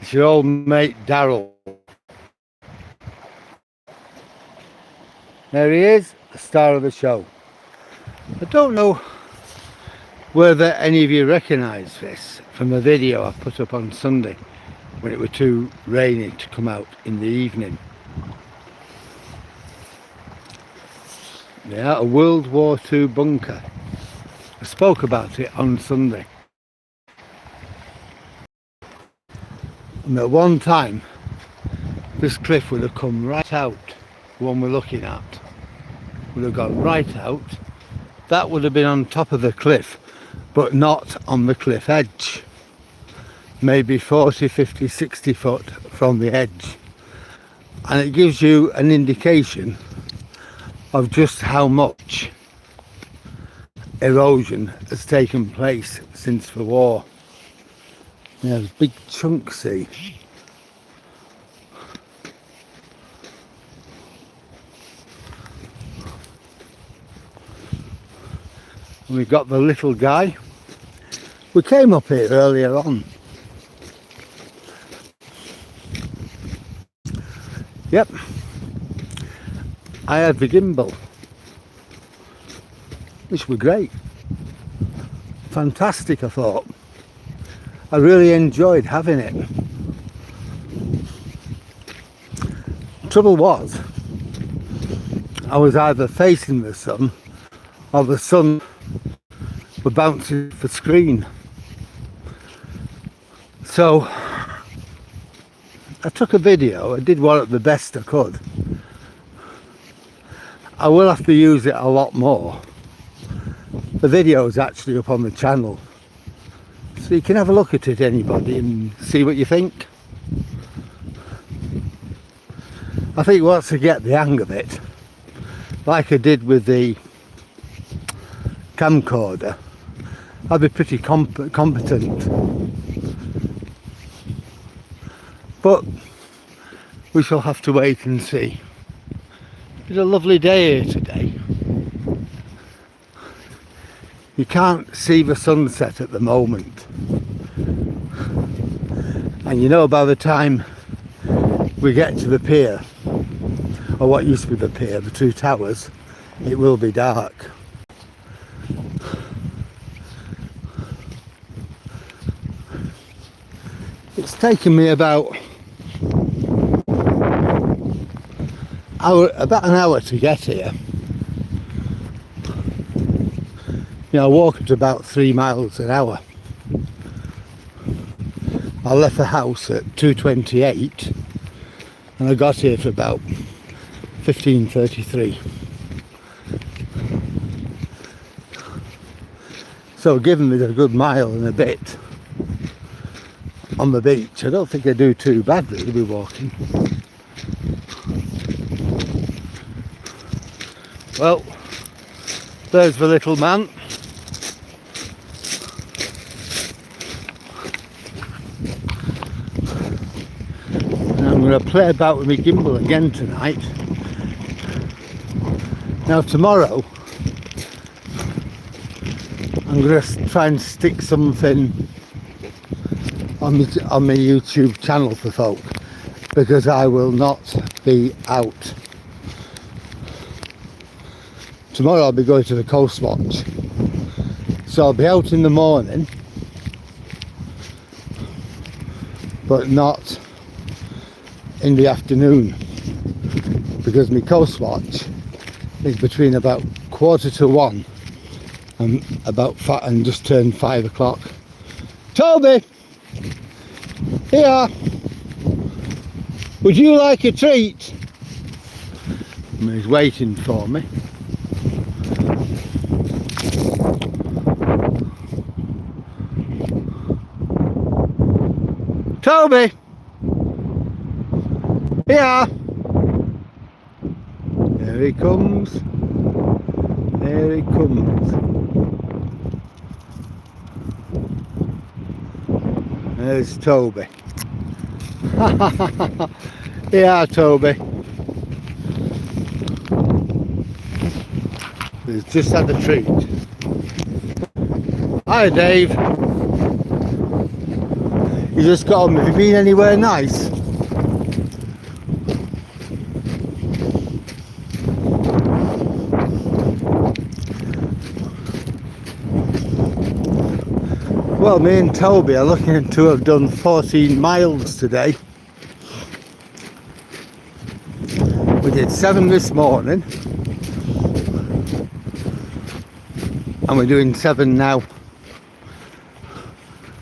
It's your old mate Daryl. There he is, the star of the show. I don't know whether any of you recognise this from a video I put up on Sunday when it was too rainy to come out in the evening. Yeah, a World War II bunker. I spoke about it on Sunday. And at one time, this cliff would have come right out, the one we're looking at. Would have gone right out. That would have been on top of the cliff, but not on the cliff edge. Maybe 40, 50, 60 foot from the edge. And it gives you an indication of just how much erosion has taken place since the war. There's big chunks, see. And we've got the little guy. We came up here earlier on. Yep. I had the gimbal, which were great. Fantastic, I thought. I really enjoyed having it. Trouble was, I was either facing the sun or the sun was bouncing off the screen. So I took a video. I did one at the best I could. I will have to use it a lot more. The video is actually up on the channel, so you can have a look at it, anybody, and see what you think. I think once I get the hang of it, like I did with the camcorder, I'll be pretty competent. But we shall have to wait and see. It's a lovely day here today. You can't see the sunset at the moment. And you know, by the time we get to the pier, or what used to be the pier, the two towers, it will be dark. It's taken me about an hour to get here. You know, I walk at about 3 miles an hour. I left the house at 2:28 and I got here for about 15:33. So given me a good mile and a bit on the beach, I don't think I do too badly to be walking. Well, there's the little man. And I'm going to play about with my gimbal again tonight. Now tomorrow, I'm going to try and stick something on my YouTube channel for folk, because I will not be out. Tomorrow I'll be going to the Coast Watch, so I'll be out in the morning, but not in the afternoon, because my Coast Watch is between about 1:45 and just turned 5 o'clock. Toby! Here! Would you like a treat? And he's waiting for me. Toby! Here! There he comes. There he comes. There's Toby. Yeah, Toby. He's just had a treat. Hi, Dave. You just got on. Have you been anywhere nice? Well, me and Toby are looking to have done 14 miles today. We did 7 this morning. And we're doing 7 now.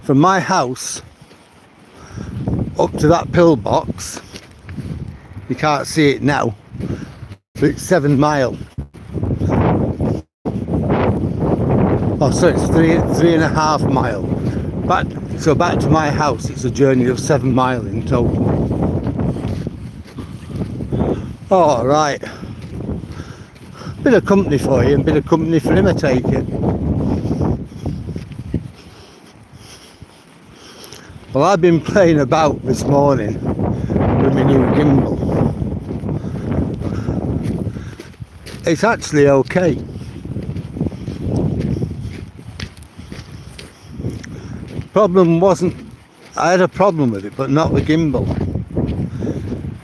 From my house up to that pillbox, you can't see it now, but it's 7 miles. Oh, so it's 3.5 miles. So back to my house, it's a journey of 7 miles in total. All right. Bit of company for you and bit of company for him, I take it. Well, I've been playing about this morning with my new gimbal. It's actually okay. Problem wasn't, I had a problem with it, but not the gimbal.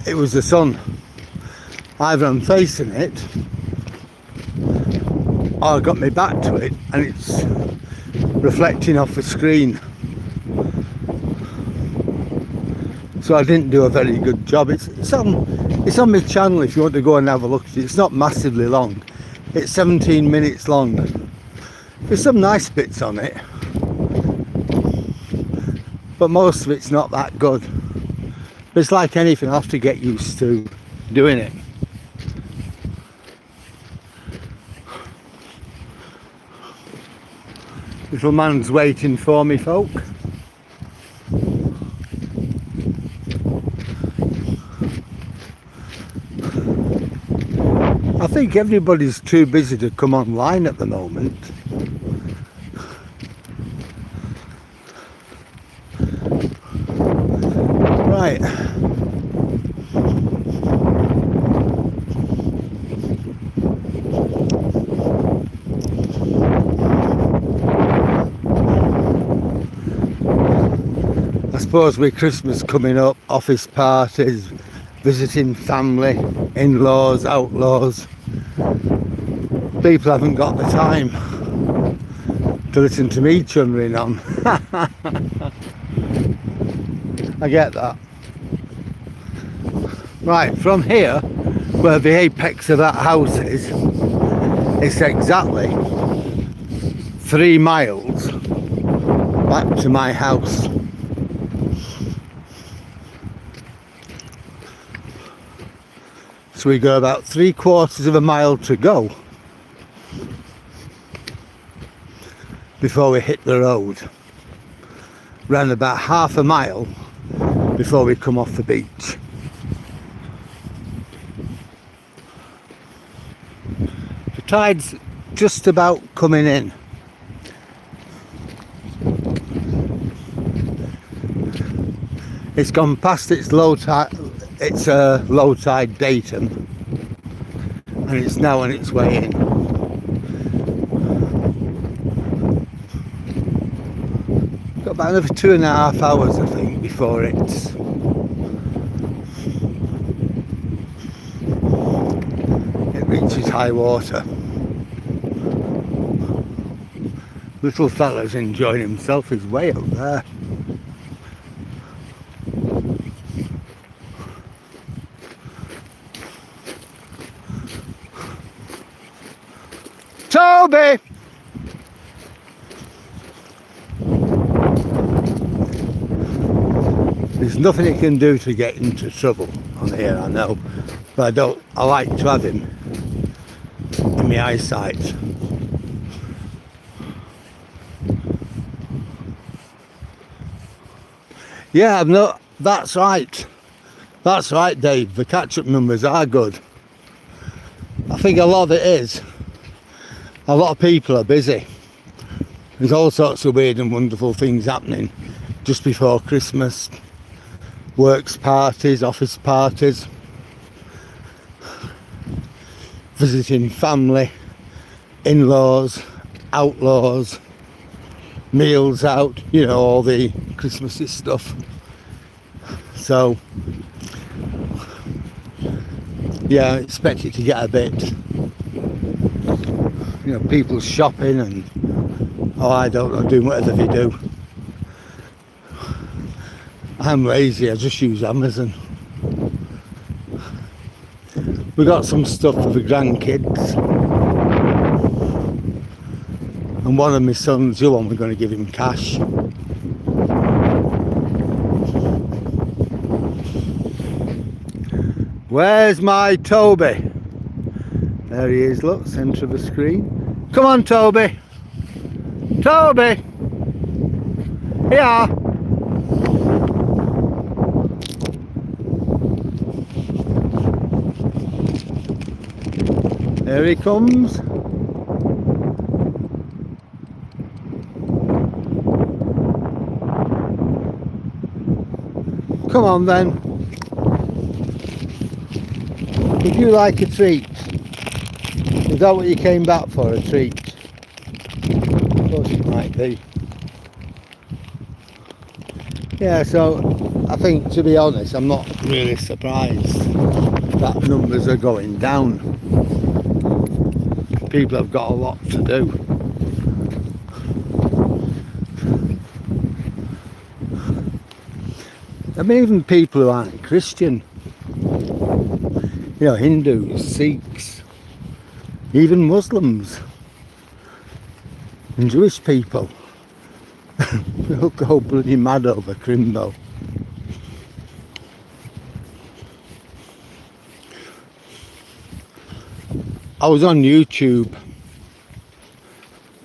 It was the sun. Either I'm facing it, or I got my back to it, and it's reflecting off the screen. So I didn't do a very good job. It's on my channel if you want to go and have a look at it. It's not massively long. It's 17 minutes long. There's some nice bits on it, but most of it's not that good. But it's like anything, I have to get used to doing it. Little man's waiting for me, folk. I think everybody's too busy to come online at the moment. Right. I suppose with Christmas coming up, office parties, visiting family, in-laws, outlaws, people haven't got the time to listen to me chunnering on. I get that. Right, from here, where the apex of that house is, it's exactly 3 miles back to my house. So we got about 3/4 of a mile to go before we hit the road. Round about half a mile before we come off the beach. The tide's just about coming in. It's gone past its low tide. It's a low tide datum, and it's now on its way in. Got about another 2.5 hours, I think, before it reaches high water. Little fella's enjoying himself. He's way up there. Toby! There's nothing he can do to get into trouble on here, I know, but I like to have him in my eyesight. Yeah, that's right. That's right, Dave. The catch-up numbers are good. I think a lot of it is. A lot of people are busy. There's all sorts of weird and wonderful things happening just before Christmas. Works parties, office parties, visiting family, in-laws, outlaws. meals out, you know, all the Christmassy stuff. So yeah, I expect it to get a bit, you know, people shopping and, oh, I don't know, doing whatever they do. I'm lazy, I just use Amazon. We got some stuff for the grandkids, and one of my sons, you want, we're going to give him cash. Where's my Toby? There he is, look, centre of the screen. Come on, Toby. Toby! Here! There he comes. Come on then. Would you like a treat? Is that what you came back for, a treat? Of course it might be. Yeah, so I think, to be honest, I'm not really surprised that numbers are going down. People have got a lot to do. I mean, even people who aren't Christian, you know, Hindus, Sikhs, even Muslims and Jewish people, they'll go bloody mad over Crimbo. I was on YouTube,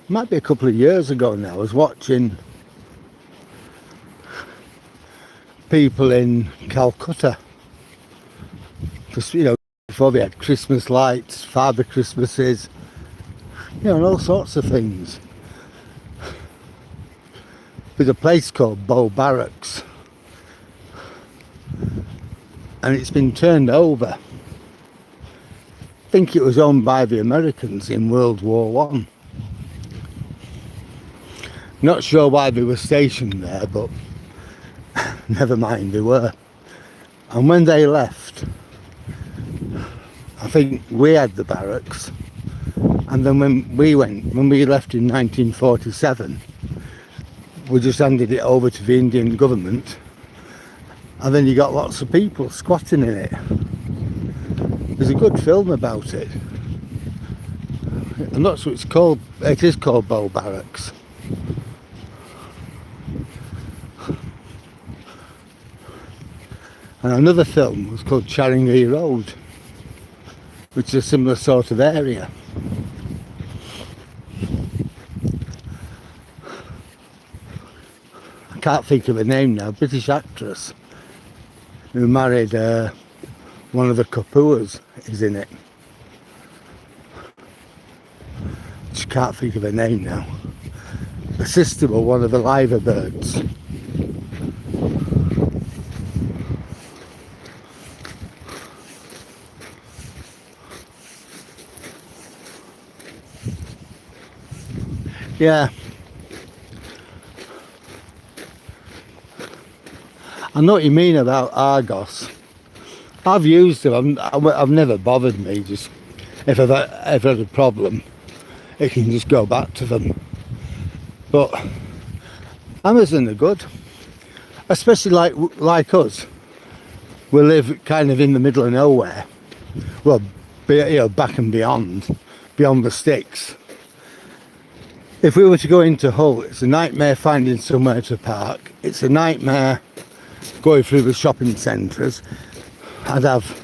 might be a couple of years ago now, I was watching people in Calcutta, because, you know, before they had Christmas lights, Father Christmases, you know, and all sorts of things. There's a place called Bow Barracks, and it's been turned over. I think it was owned by the Americans in World War One. Not sure why they were stationed there, but never mind, they were. And when they left, I think we had the barracks, and then when we left in 1947, we just handed it over to the Indian government, and then you got lots of people squatting in it. There's a good film about it, and that's what it's called. It is called Bow Barracks. And another film was called Charingri Road, which is a similar sort of area. I can't think of her name now, British actress who married one of the Kapoors is in it. Just can't think of her name now. The sister was one of the liver birds. Yeah, I know what you mean about Argos. I've used them. I've never bothered me. Just if I've ever had a problem, it can just go back to them. But Amazon are good, especially like us. We live kind of in the middle of nowhere. Well, you know, back and beyond the sticks. If we were to go into Hull, it's a nightmare finding somewhere to park. It's a nightmare going through the shopping centres. I'd have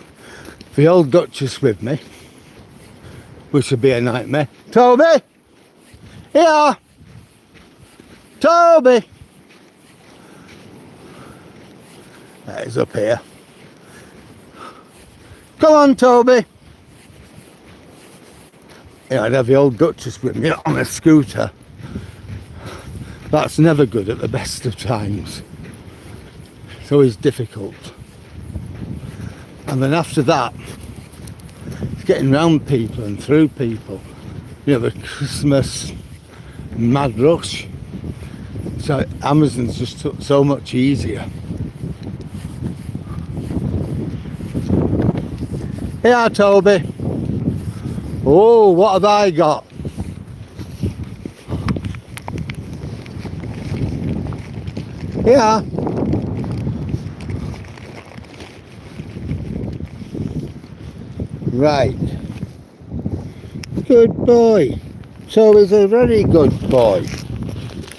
the old Duchess with me, which would be a nightmare. Toby! Here! Toby! He's up here. Come on, Toby! Yeah, I'd have the old Duchess with me on a scooter. That's never good at the best of times. It's always difficult. And then after that, it's getting round people and through people. You know, the Christmas mad rush. So Amazon's just so much easier. Yeah, Toby. Oh, what have I got? Yeah. Right. Good boy. Toby's a very good boy.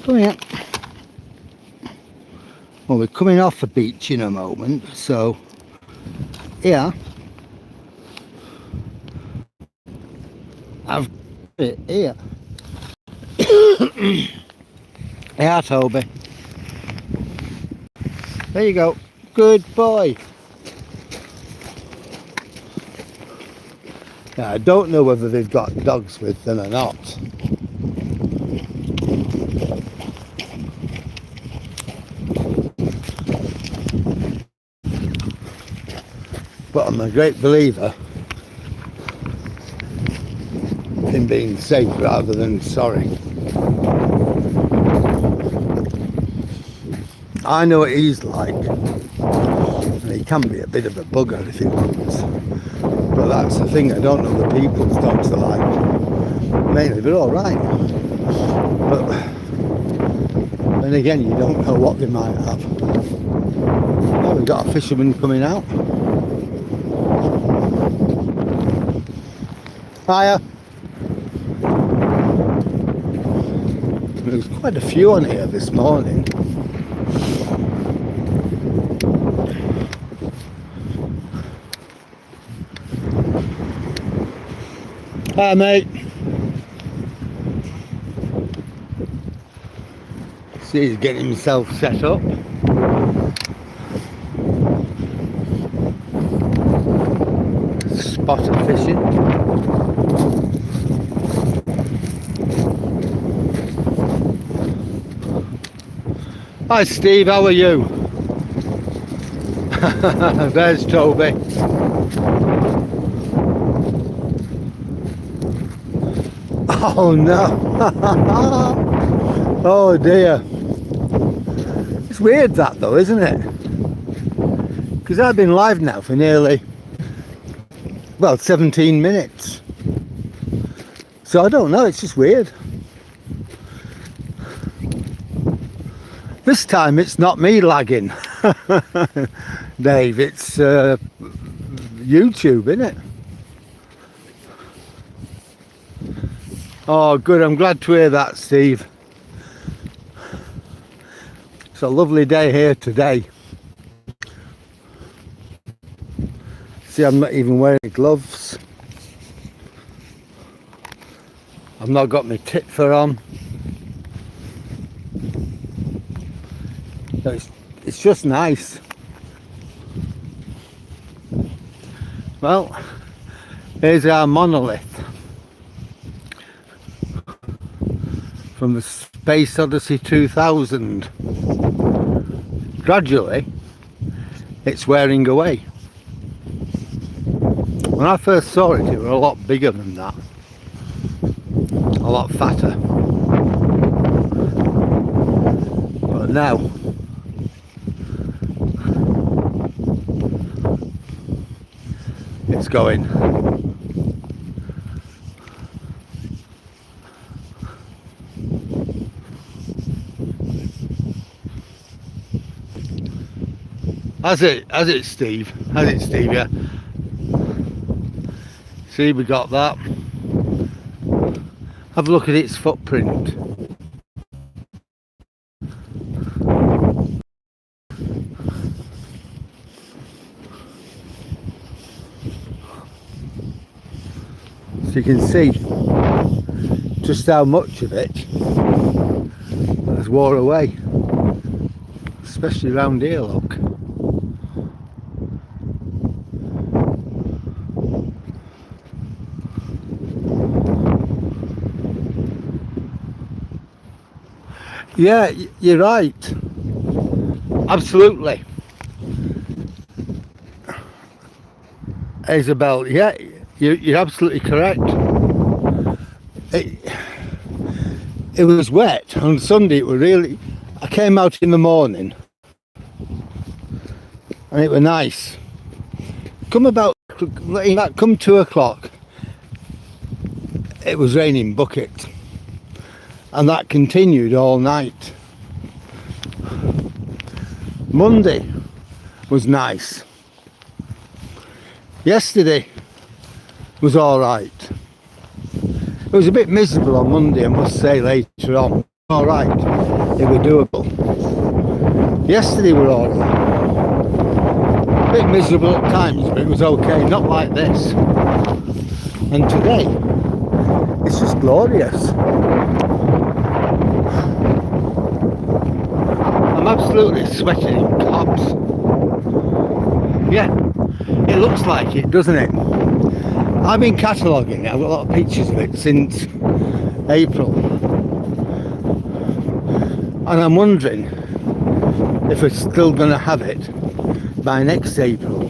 Come here. Well, we're coming off the beach in a moment, so yeah. I've got it here. Yeah, Toby. There you go. Good boy. Now, I don't know whether they've got dogs with them or not. But I'm a great believer in being safe rather than sorry. I know what he's like, and he can be a bit of a bugger if he wants. But that's the thing, I don't know the people's dogs are like. Mainly they're alright. But then again, you don't know what they might have. Oh, we've got a fisherman coming out. Hiya. There's quite a few on here this morning. Hi mate. See, he's getting himself set up. Spot of fishing. Hi Steve, how are you? There's Toby. Oh no. Oh dear. It's weird that though, isn't it? Because I've been live now for nearly, well, 17 minutes. So I don't know, it's just weird. This time it's not me lagging, Dave, it's YouTube, isn't it? Oh good, I'm glad to hear that, Steve. It's a lovely day here today. See, I'm not even wearing gloves. I've not got my tit fur on. So it's just nice. Well, here's our monolith from the Space Odyssey 2000. Gradually, it's wearing away. When I first saw it, it was a lot bigger than that. A lot fatter. But now, it's going. Has it, Steve? Has it, Steve? Yeah. See, we got that. Have a look at its footprint. So you can see just how much of it has wore away, especially around here, look. Yeah, you're right. Absolutely. Isabel, yeah, you're absolutely correct. It was wet on Sunday. It was really, I came out in the morning and it was nice. Come 2 o'clock, it was raining bucket, and that continued all night. Monday was nice. Yesterday was all right. It was a bit miserable on Monday, I must say, later on. All right, it was doable. Yesterday were all right. A bit miserable at times, but it was okay, not like this. And today, it's just glorious. I'm absolutely sweating in cobs. Yeah, it looks like it, doesn't it? I've been cataloguing it. I've got a lot of pictures of it since April. And I'm wondering if we're still going to have it by next April.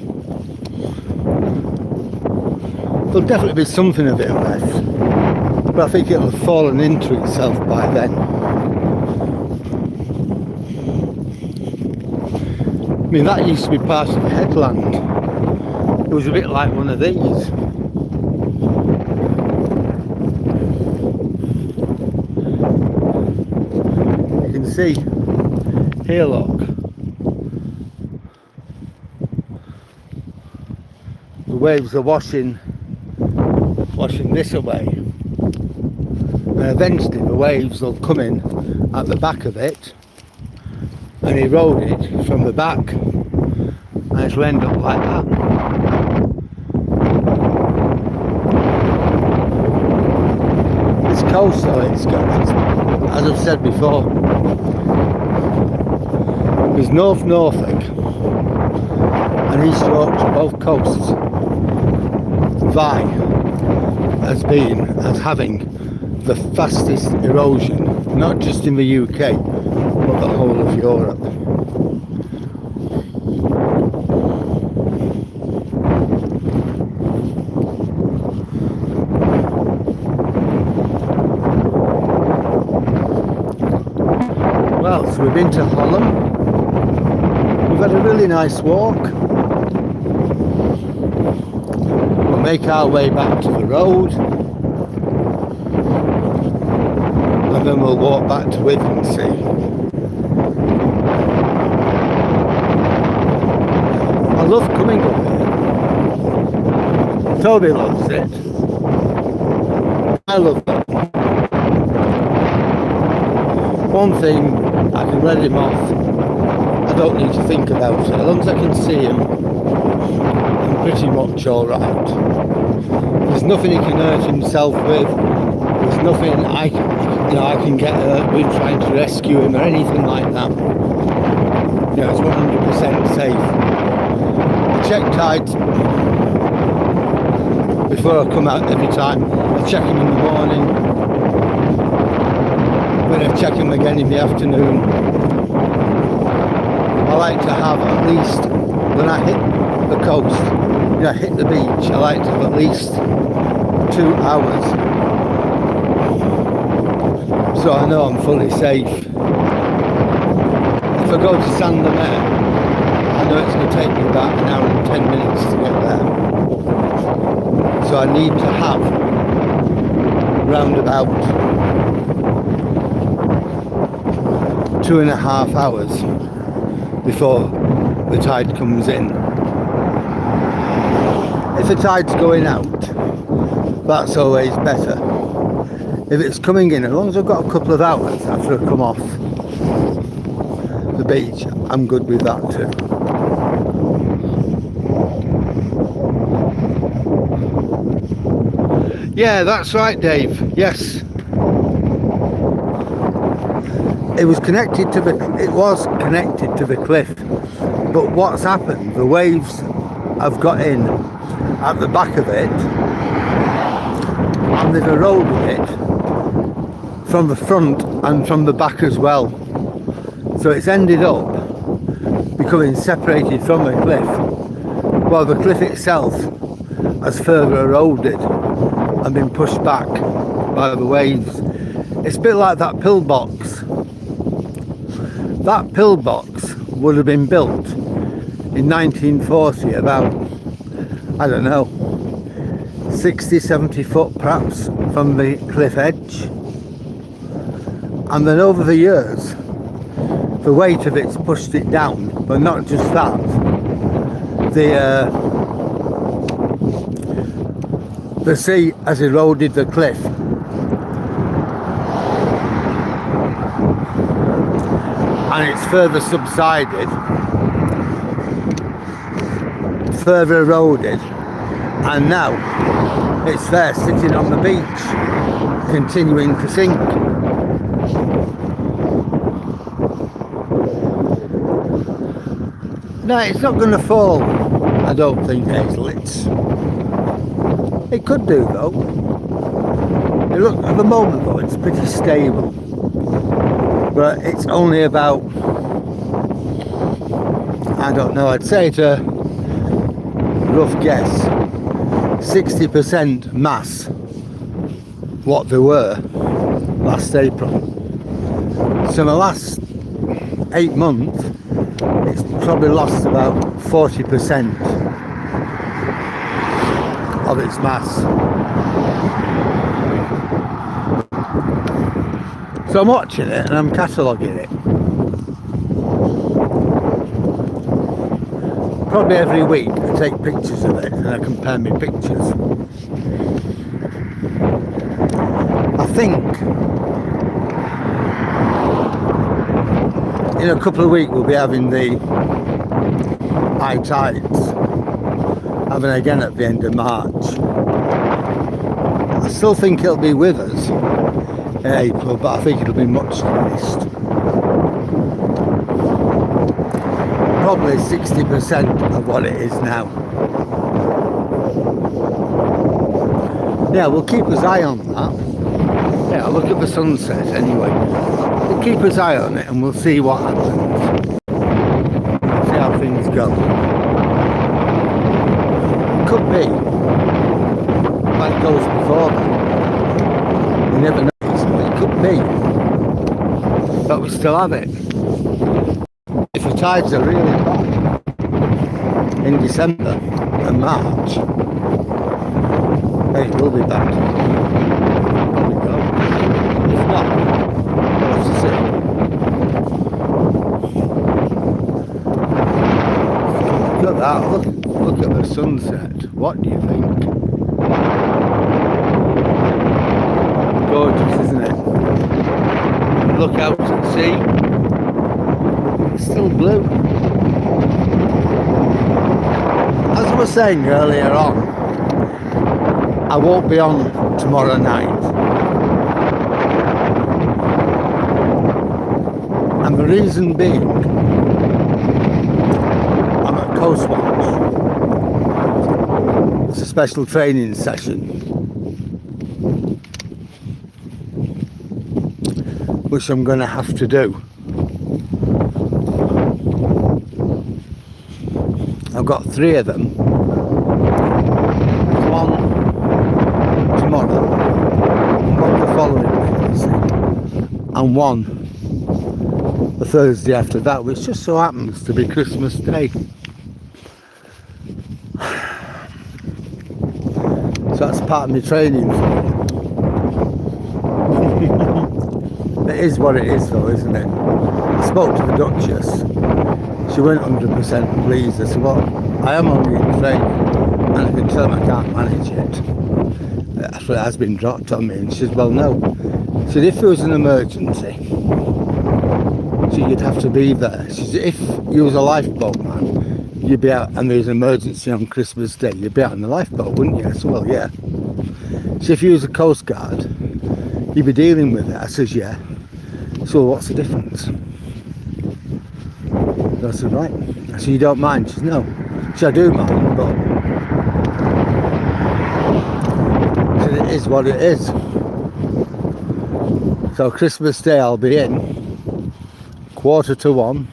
There'll definitely be something of it left, but I think it'll have fallen into itself by then. I mean, that used to be part of the headland. It was a bit like one of these. You can see here, look. The waves are washing this away. And eventually the waves will come in at the back of it and erode it from the back, and it'll end up like that. This coast, though, it's as I've said before, there's North Norfolk and East Yorkshire, both coasts vie as having the fastest erosion, not just in the UK, but the whole of Europe. Well, so we've been to Hollym. We've had a really nice walk. We'll make our way back to the road, and then we'll walk back to Withernsea. I love coming up here. Toby loves it. I love it. One thing, I can let him off. I don't need to think about it. As long as I can see him, I'm pretty much alright. There's nothing he can hurt himself with. There's nothing I can get hurt with trying to rescue him or anything like that. It's 100% safe. I check tides before I come out every time. I check him in the morning, then I check him again in the afternoon. I like to have at least, when I hit the coast, hit the beach, I like to have at least 2 hours, so I know I'm fully safe. If I go to Sandomir, I know it's going to take me about an hour and 10 minutes to get there. So I need to have round about 2.5 hours before the tide comes in. If the tide's going out, that's always better. If it's coming in, as long as I've got a couple of hours after I come off the beach, I'm good with that too. Yeah, that's right, Dave. Yes. It was connected to the cliff, but what's happened, the waves have got in at the back of it and they've eroded it from the front and from the back as well. So it's ended up becoming separated from the cliff, while the cliff itself has further eroded and been pushed back by the waves. It's a bit like that pillbox That pillbox would have been built in 1940, about, I don't know, 60, 70 foot perhaps from the cliff edge. And then over the years, the weight of it's pushed it down. But not just that, the sea has eroded the cliff. And it's further subsided, further eroded, and now it's there sitting on the beach, continuing to sink. No, it's not going to fall, I don't think, Hazel. It could do though. Look, at the moment though, it's pretty stable. But it's only about, I don't know, I'd say it's a rough guess, 60% mass what they were last April. So in the last 8 months, it's probably lost about 40% of its mass. So I'm watching it and I'm cataloguing it. Probably every week I take pictures of it and I compare my pictures. I think in a couple of weeks we'll be having the high tides, having again at the end of March. I still think it'll be with us in April, but I think it'll be much diminished. Probably 60% of what it is now. Yeah, we'll keep his eye on that. Yeah, I'll look at the sunset anyway. We'll keep his eye on it and we'll see what happens. See how things go. Could be like it goes before that. You never know. It could be, but we still have it. If the tides are really high in December and March, then it will be back. Probably go. If not, we'll have to see. Look at that. Look at the sunset. What do you think? Gorgeous, isn't it? Look out at sea. It's still blue. As I was saying earlier on, I won't be on tomorrow night. And the reason being, I'm at Coast Watch. It's a special training session, which I'm going to have to do. I've got 3 of them. One tomorrow, one the following Thursday, and one the Thursday after that, which just so happens to be Christmas Day. So that's part of my training for it. It is what it is though, isn't it? I spoke to the Duchess. She weren't 100% pleased. I said, well, I am only in training and I can tell them I can't manage it. After it has been dropped on me. And she said, well, no. She said, if there was an emergency, so you'd have to be there. She said, if you was a lifeboat man, you'd be out, and there's an emergency on Christmas Day, you'd be out in the lifeboat, wouldn't you? I said, well, yeah. So if you was a Coast Guard, you'd be dealing with it. I says, yeah. So what's the difference? I said, right. I said, you don't mind? She said, no. She said, I do mind, but she said, it is what it is. So Christmas Day I'll be in 1:45.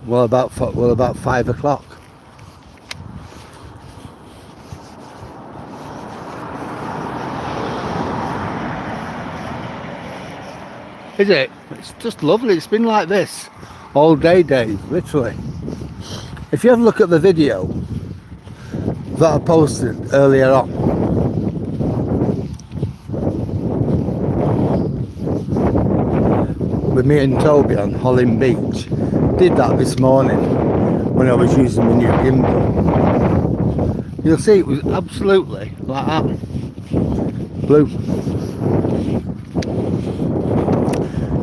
Well, about 5 o'clock. Is it? It's just lovely. It's been like this all day, Dave, literally. If you have a look at the video that I posted earlier on, with me and Toby on Hollym Beach, did that this morning when I was using my new gimbal. You'll see it was absolutely like that, blue.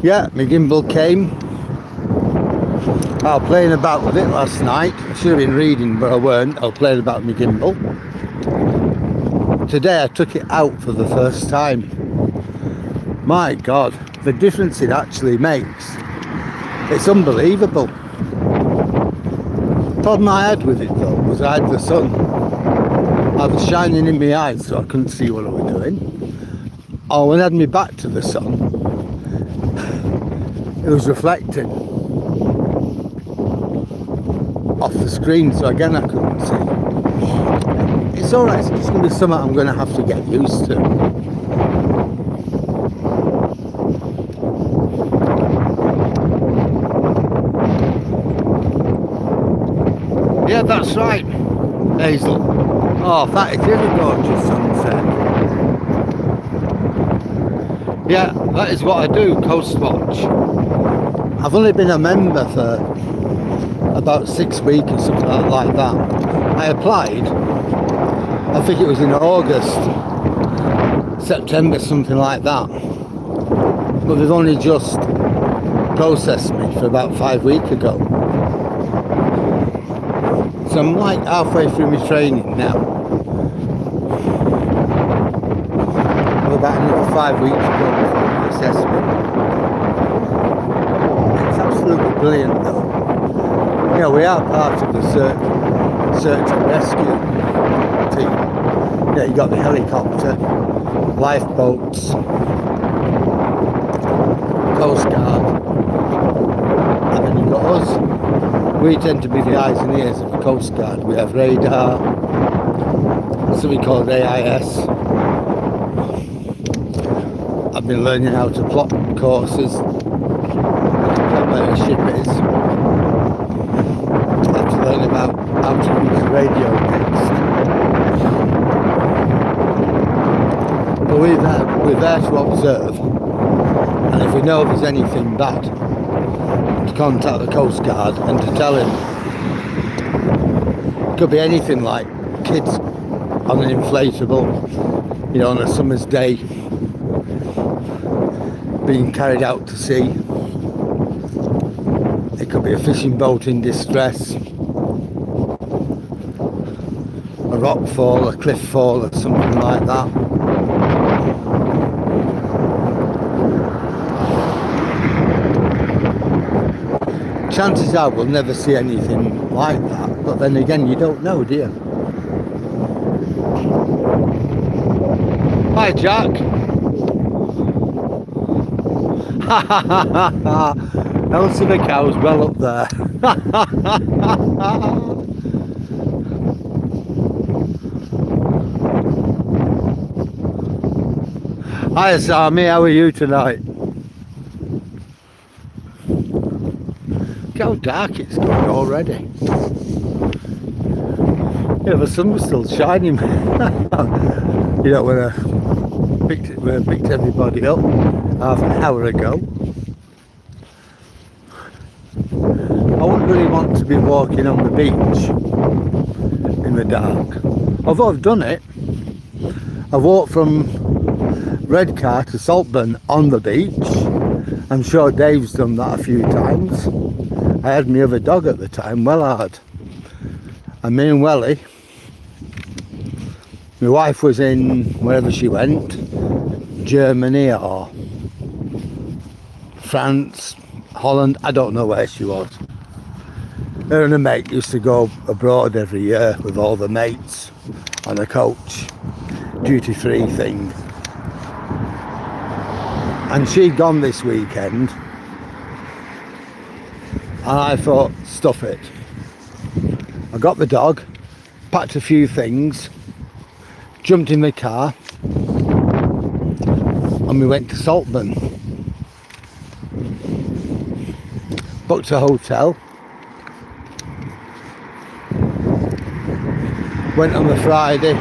Yeah, my gimbal came. I was playing about with it last night. I should have been reading, but I weren't. I was playing about with my gimbal. Today I took it out for the first time. My God, the difference it actually makes. It's unbelievable. The problem I had with it though was I had the sun. I was shining in my eyes so I couldn't see what I was doing. Oh, when I had me back to the sun, it was reflecting off the screen, so again I couldn't see. It's alright, it's going to be something I'm going to have to get used to. Yeah, that's right, Hazel. Oh, that is really gorgeous sunset. Yeah, that is what I do, Coast Watch. I've only been a member for about 6 weeks or something like that. I applied, I think it was in August, September, something like that. But they've only just processed me for about 5 weeks ago. So I'm like halfway through my training now. I've about another 5 weeks to go before the assessment. It's absolutely brilliant though. You know, we are part of the search and rescue team. Yeah, you got the helicopter, lifeboats, Coast Guard, and then you've got us. We tend to be the eyes and ears of the Coast Guard. We have radar, something called AIS. I've been learning how to plot courses, where a ship is. I have to learn about how to use the radio next. But we're there to observe, and if we know there's anything bad, to contact the Coast Guard and to tell him. It could be anything like kids on an inflatable, you know, on a summer's day, being carried out to sea. It could be a fishing boat in distress, a rock fall, a cliff fall, or something like that. Chances are we'll never see anything like that, but then again, you don't know, do you? Hi, Jack. Ha ha ha ha ha. Elsie the cow's well up there. Hi, Sammy, how are you tonight? Look how dark it's going already. Yeah, the sun was still shining. You know, when I picked everybody up half an hour ago. I wouldn't really want to be walking on the beach in the dark. Although I've done it. I've walked from Redcar to Saltburn on the beach. I'm sure Dave's done that a few times. I had my other dog at the time, Wellard. And me and Welly, my wife was in wherever she went, Germany or France, Holland, I don't know where she was. Her and a mate used to go abroad every year with all the mates on a coach, duty-free thing. And she'd gone this weekend, and I thought, stuff it. I got the dog, packed a few things, jumped in the car, and we went to Saltburn. booked a hotel, went on the Friday,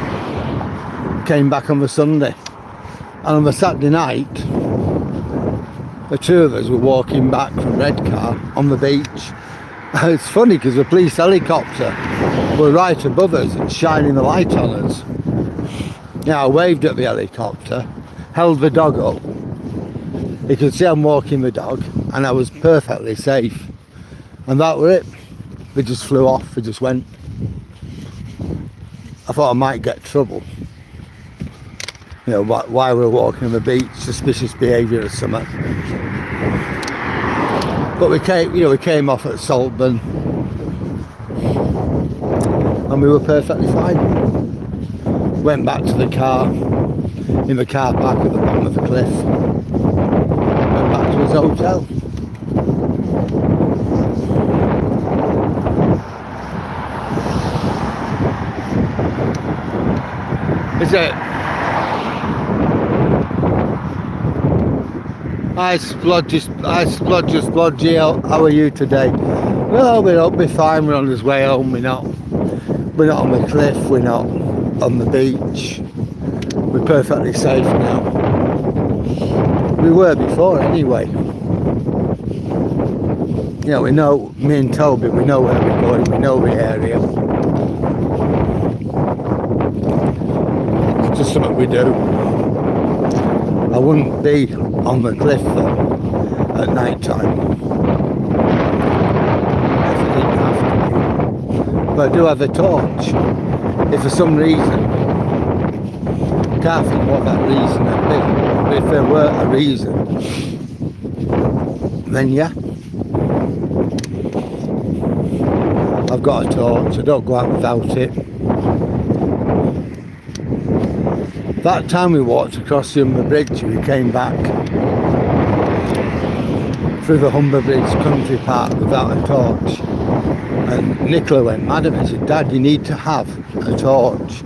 came back on the Sunday, and on the Saturday night the two of us were walking back from Redcar on the beach. It's funny because the police helicopter were right above us and shining the light on us. Yeah, I waved at the helicopter, held the dog up. You could see I'm walking the dog, and I was perfectly safe. And that was it. They just flew off, they just went. I thought I might get trouble. You know, why we were walking on the beach, suspicious behaviour or something. But we came off at Saltburn, and we were perfectly fine. Went back to the car, in the car park at the bottom of the cliff. Went back to his hotel. Is it? Hi Splodgy, how are you today? Well, we're fine, we're on his way home, we're not on the cliff, we're not on the beach. We're perfectly safe now. We were before anyway. You know, we know, me and Toby, we know where we're going, we know the area. It's just something we do. I wouldn't be on the cliff though at night time if I didn't have to. But I do have a torch. If for some reason, I can't think what that reason would be, but if there were a reason, then yeah, I've got a torch. I don't go out without it. That time we walked across the Humber Bridge, we came back through the Humber Bridge Country Park without a torch. And Nicola went mad at me. She said, Dad, you need to have a torch.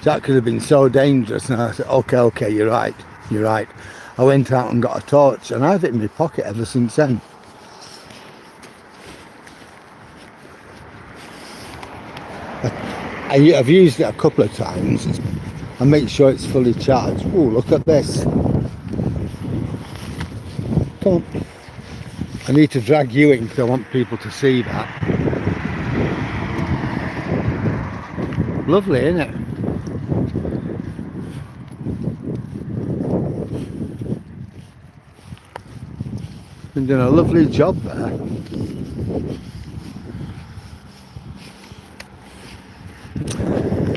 That could have been so dangerous. And I said, okay, you're right. I went out and got a torch, and I have it in my pocket ever since then. I've used it a couple of times. I make sure it's fully charged. Oh, look at this. Come on. I need to drag you in because I want people to see that. Lovely, isn't it? Been doing a lovely job there.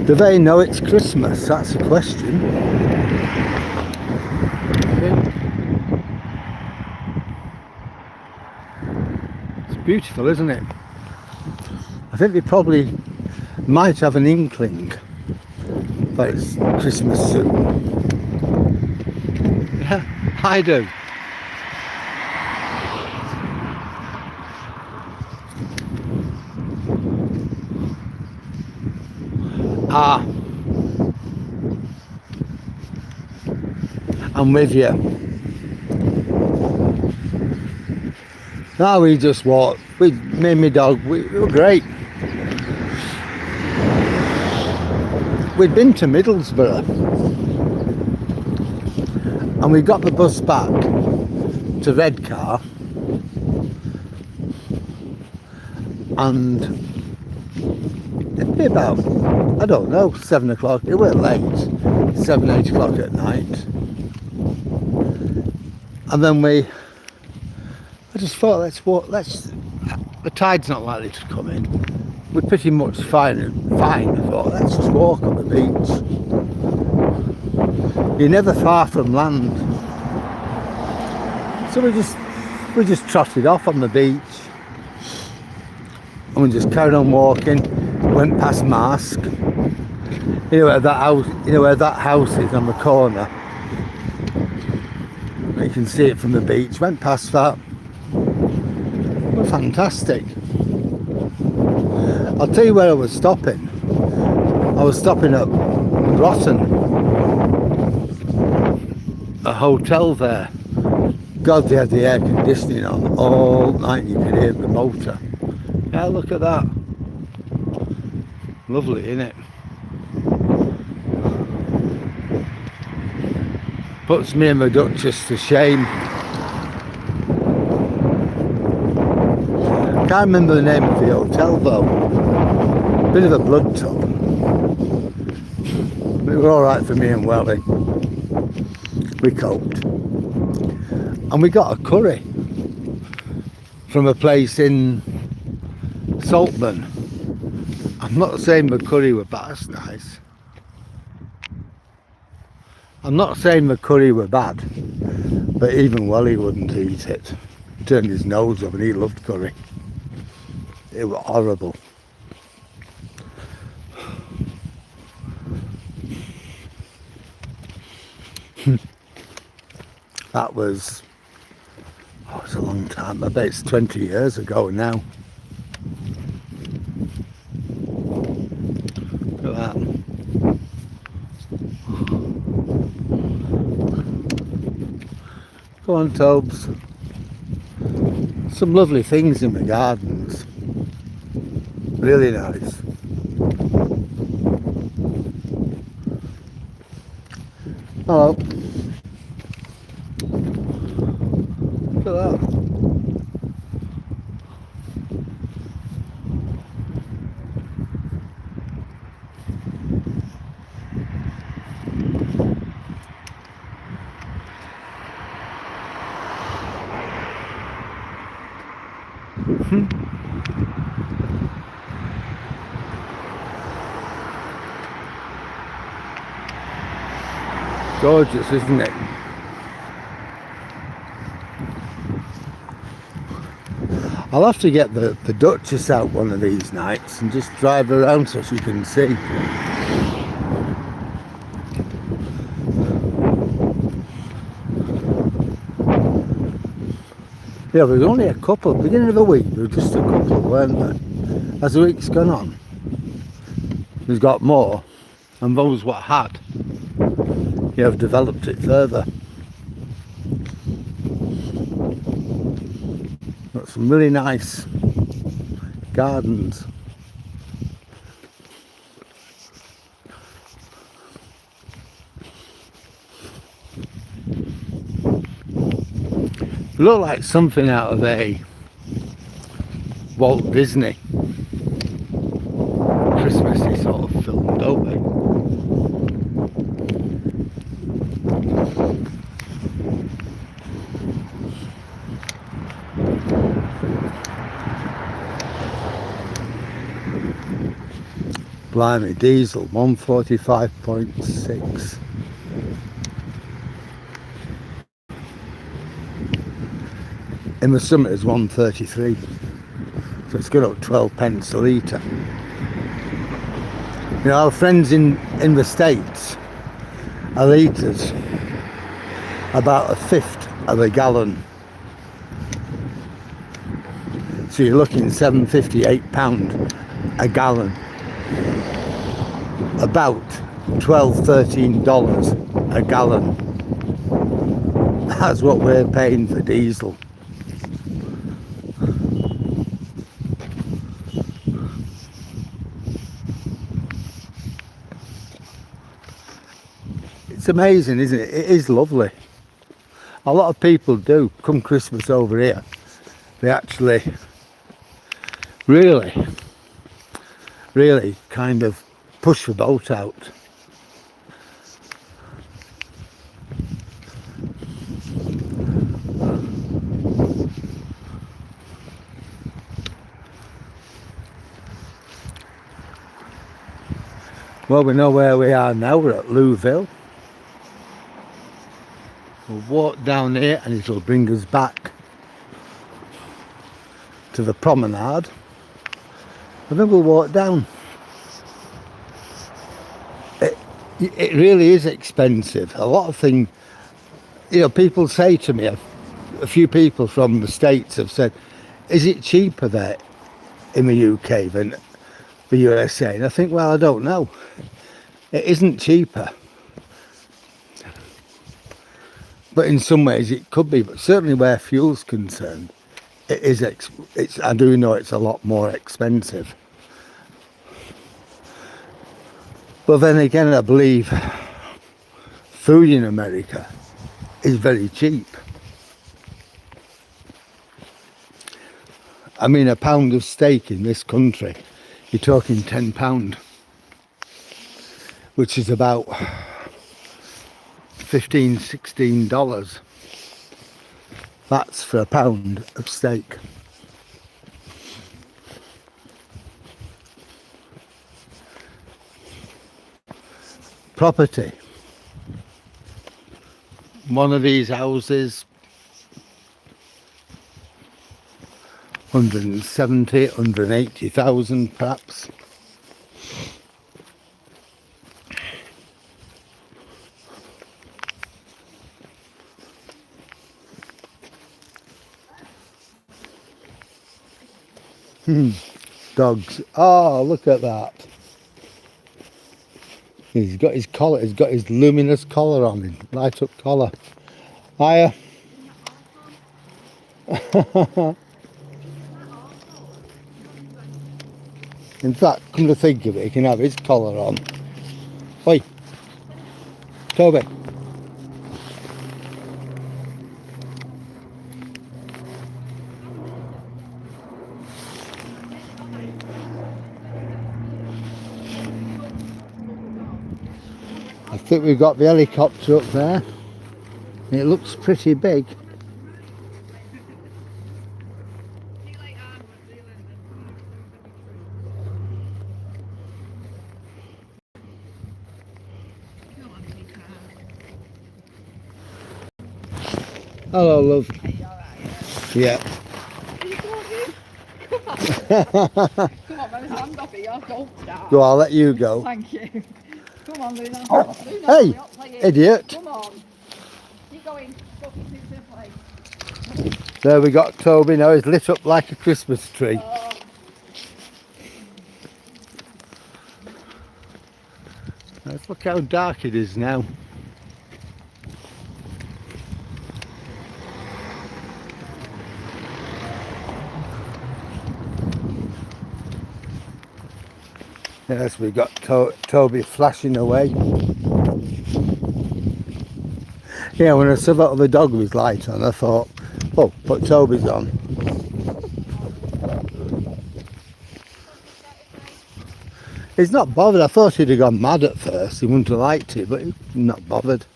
Do they know it's Christmas? That's the question. It's beautiful, isn't it? I think they probably might have an inkling that it's Christmas soon. Yeah, I do. I'm with you. Now we just walked. Me and my dog, we were great. We'd been to Middlesbrough and we got the bus back to Redcar, and it'd be about, I don't know, 7 o'clock. It weren't late, 7, 8 o'clock at night. And then I just thought, the tide's not likely to come in. We're pretty much fine. I thought, let's just walk on the beach. You're never far from land. So we just trotted off on the beach. And we just carried on walking. Went past Mask. You know where that house is on the corner. You can see it from the beach. Went past that. Well, fantastic. I'll tell you where I was stopping. I was stopping at Rotten, a hotel there. God, they had the air conditioning on all night. You could hear the motor. Yeah, look at that. Lovely, isn't it? Puts me and my Duchess to shame. Can't remember the name of the hotel though. Bit of a blood tub. It was alright for me and Welly. We coped. And we got a curry from a place in Saltburn. I'm not saying the curry were bad, that's nice. I'm not saying the curry were bad, but even Welly wouldn't eat it. Turned his nose up and he loved curry. It was horrible. That was, oh, it was a long time. I bet it's 20 years ago now. Look at that. Go on, Tobes. Some lovely things in the gardens. Really nice. Hello. Look at that. Gorgeous, isn't it? I'll have to get the Duchess out one of these nights and just drive around so she can see. Yeah, there was only a couple. Beginning of the week, there were just a couple, weren't there? As the week's gone on, there's got more, and those what had, you have developed it further. Got some really nice gardens. Look like something out of a Walt Disney Christmassy sort of film, don't they? Blimey, diesel 145.6. In the summer it's 133, so it's good up 12 pence a litre. You know, our friends in the States, a litre's about a fifth of a gallon. So you're looking £7.58 a gallon. About $12–13 a gallon. That's what we're paying for diesel. It's amazing, isn't it? It is lovely. A lot of people do come Christmas over here. They actually really kind of push the boat out. Well, we know where we are now. We're at Louville. We'll walk down here and it'll bring us back to the promenade, and then we'll walk down. It really is expensive. A lot of things, you know, people say to me, a few people from the States have said, is it cheaper there in the UK than the USA? And I think, well, I don't know. It isn't cheaper. But in some ways it could be, but certainly where fuel's concerned, it is. I do know it's a lot more expensive. But then again, I believe food in America is very cheap. I mean, a pound of steak in this country, you're talking £10, which is about $15, $16. That's for a pound of steak. Property. One of these houses, 170, 180,000 perhaps. Dogs. Oh, look at that. He's got his collar, he's got his luminous collar on him, light up collar. Hiya. In fact, come to think of it, he can have his collar on. Oi, Toby. I think we've got the helicopter up there. It looks pretty big. Hello, love. Are you alright? Yeah. Come on, Mary, stand off here. Don't start. Go, I'll let you go. Thank you. Come on, Luna. Hey, idiot. Come on. Keep going. Go to play. There we got Toby now. He's lit up like a Christmas tree. Let's look how dark it is now. Yes, we got Toby flashing away. Yeah, when I saw that other dog was light on, I thought, oh, put Toby's on. He's not bothered. I thought he'd have gone mad at first. He wouldn't have liked it, but he's not bothered.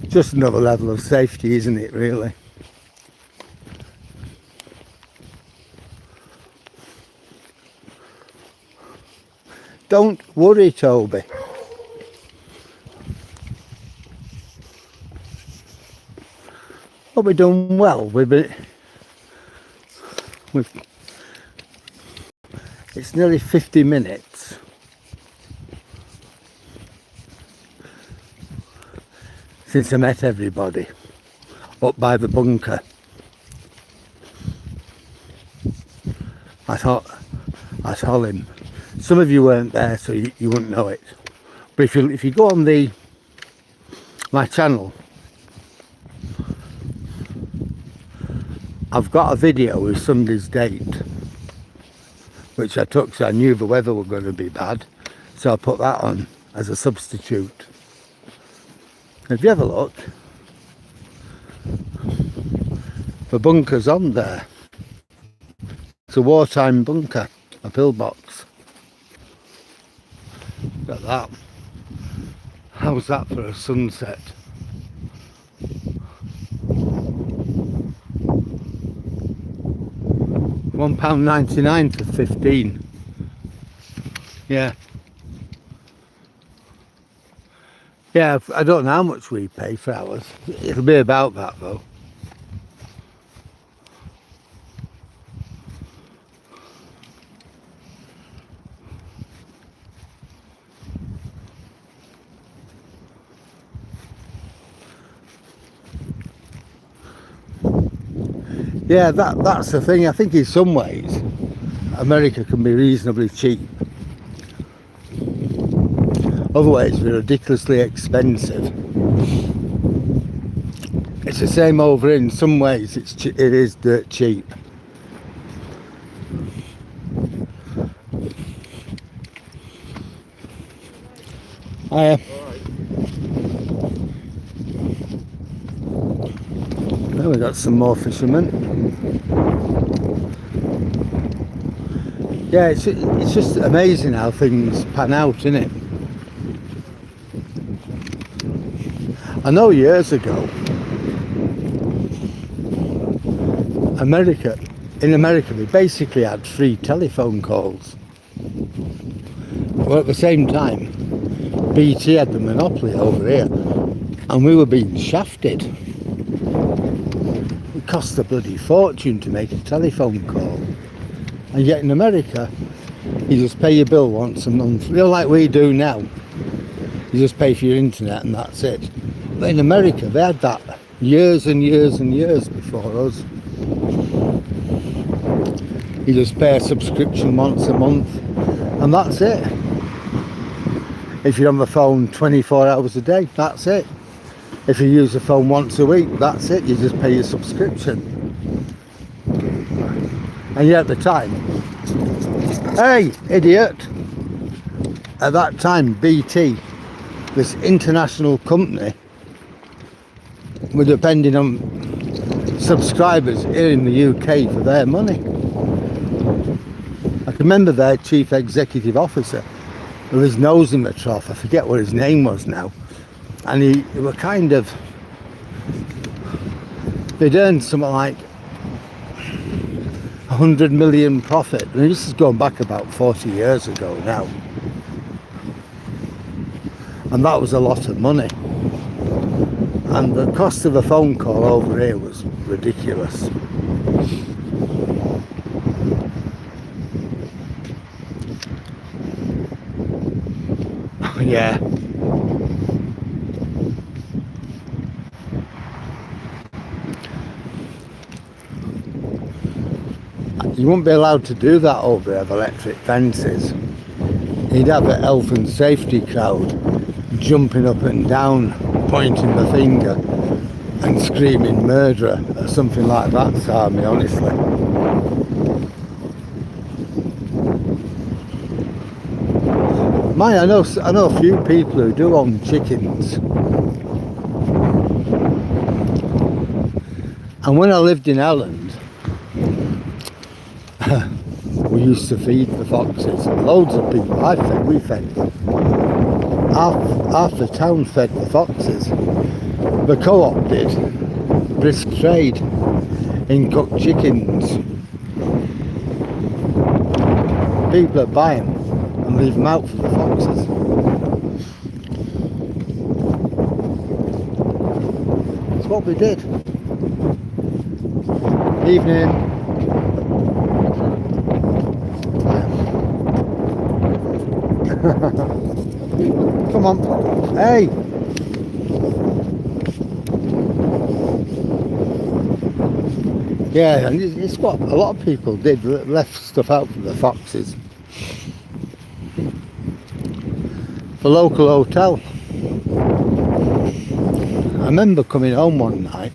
Just another level of safety, isn't it, really? Don't worry, Toby. Well, we've done well with it. It's nearly 50 minutes. Since I met everybody up by the bunker. I thought at Hollym. Some of you weren't there, so you wouldn't know it. But if you go on my channel, I've got a video with Sunday's date, which I took so I knew the weather was going to be bad, so I put that on as a substitute. If you have a look, the bunker's on there. It's a wartime bunker, a pillbox. Look at that. How's that for a sunset? £1.99 to 15. Yeah. Yeah, I don't know how much we pay for ours. It'll be about that though. Yeah, that's the thing. I think in some ways America can be reasonably cheap. Otherwise, it's ridiculously expensive. It's the same over here. In some ways, it is dirt cheap. There we got some more fishermen. Yeah, it's just amazing how things pan out, isn't it? I know years ago, in America, they basically had free telephone calls. Well, at the same time, BT had the monopoly over here, and we were being shafted. It cost a bloody fortune to make a telephone call. And yet in America, you just pay your bill once a month. You know, like we do now. You just pay for your internet and that's it. But in America, they had that years and years and years before us. You just pay a subscription once a month and that's it. If you're on the phone 24 hours a day, that's it. If you use the phone once a week, that's it. You just pay your subscription. And yet at the time, hey, idiot! At that time, BT, this international company, were depending on subscribers here in the UK for their money. I can remember their chief executive officer with his nose in the trough. I forget what his name was now. And he were kind of, they'd earned something like 100 million profit. And this is going back about 40 years ago now. And that was a lot of money. And the cost of a phone call over here was ridiculous. Yeah. You wouldn't be allowed to do that over there, electric fences. You'd have a health and safety crowd jumping up and down, pointing the finger and screaming murderer or something like that, Sammy, honestly. I know a few people who do own chickens. And when I lived in Ireland, we used to feed the foxes. Loads of people we fed. Half the town fed the foxes. The co-op did. Brisk trade in cooked chickens. People that buy them and leave them out for the foxes. That's what we did. Evening. Come on, hey! Yeah, and it's what a lot of people did, left stuff out for the foxes. The local hotel. I remember coming home one night,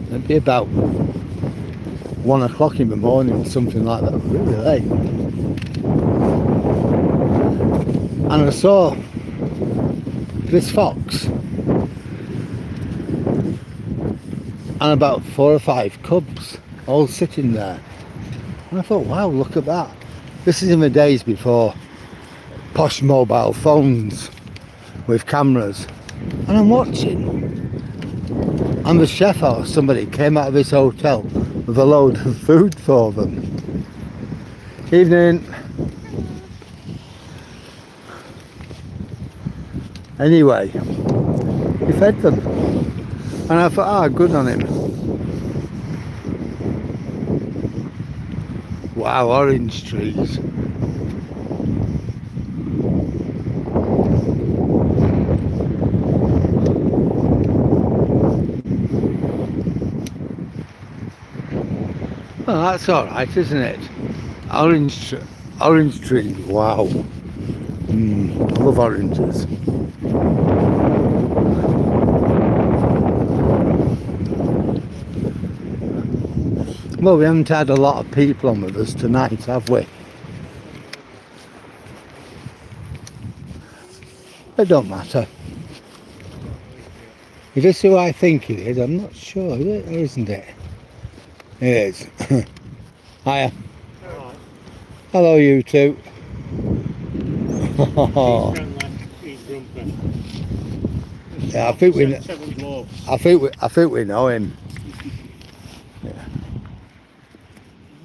it'd be about 1 o'clock in the morning, something like that, really late. And I saw this fox and about 4 or 5 cubs all sitting there. And I thought, wow, look at that. This is in the days before posh mobile phones with cameras. And I'm watching. And the chef or somebody came out of his hotel with a load of food for them. Evening. Anyway, he fed them. And I thought, good on him. Wow, orange trees. That's alright, isn't it? Orange tree, wow. I love oranges. Well, we haven't had a lot of people on with us tonight, have we? It don't matter. Is this who I think it is? I'm not sure, is it or isn't it? It is. Hiya. Hello, you two. Yeah, I think we know him. Yeah.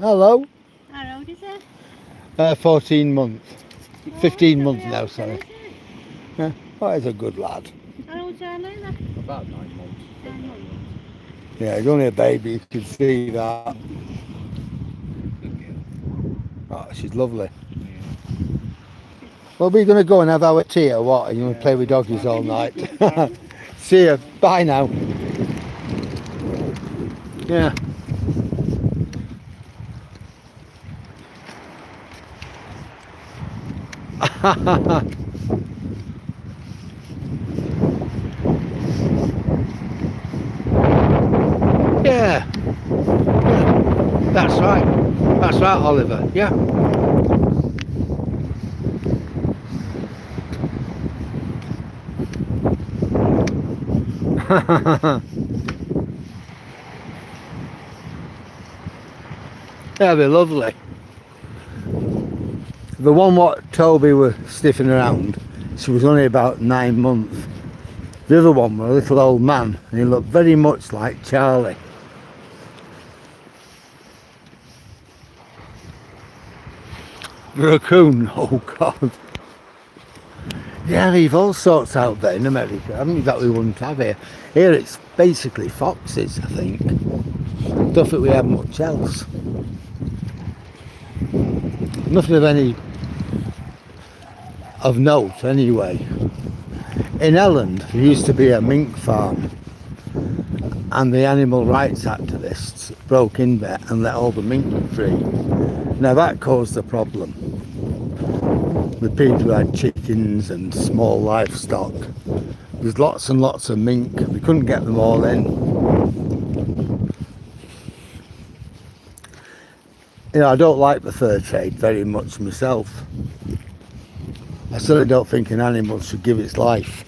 Hello. How old is it? 14 months. 15 months now, sorry. Yeah. Oh, he's a good lad. How old's our Lola? About 9 months. 9 months. Yeah, he's only a baby, you can see that. Oh, she's lovely. Well, we're going to go and have our tea or what? Are you going to play with doggies all night? See you. Bye now. Yeah. Yeah. That's right. That's right, Oliver. Yeah. That'd be lovely. The one what Toby was sniffing around, she was only about 9 months. The other one was a little old man, and he looked very much like Charlie. The raccoon, oh God. Yeah, they've all sorts out there in America, haven't you, that we wouldn't have here. Here it's basically foxes, I think. Don't think we have much else. Nothing of any of note anyway. In Elland there used to be a mink farm, and the animal rights activists broke in there and let all the mink free. Now that caused a problem with people who had chickens and small livestock. There's lots and lots of mink, we couldn't get them all in. You know, I don't like the fur trade very much myself. I certainly don't think an animal should give its life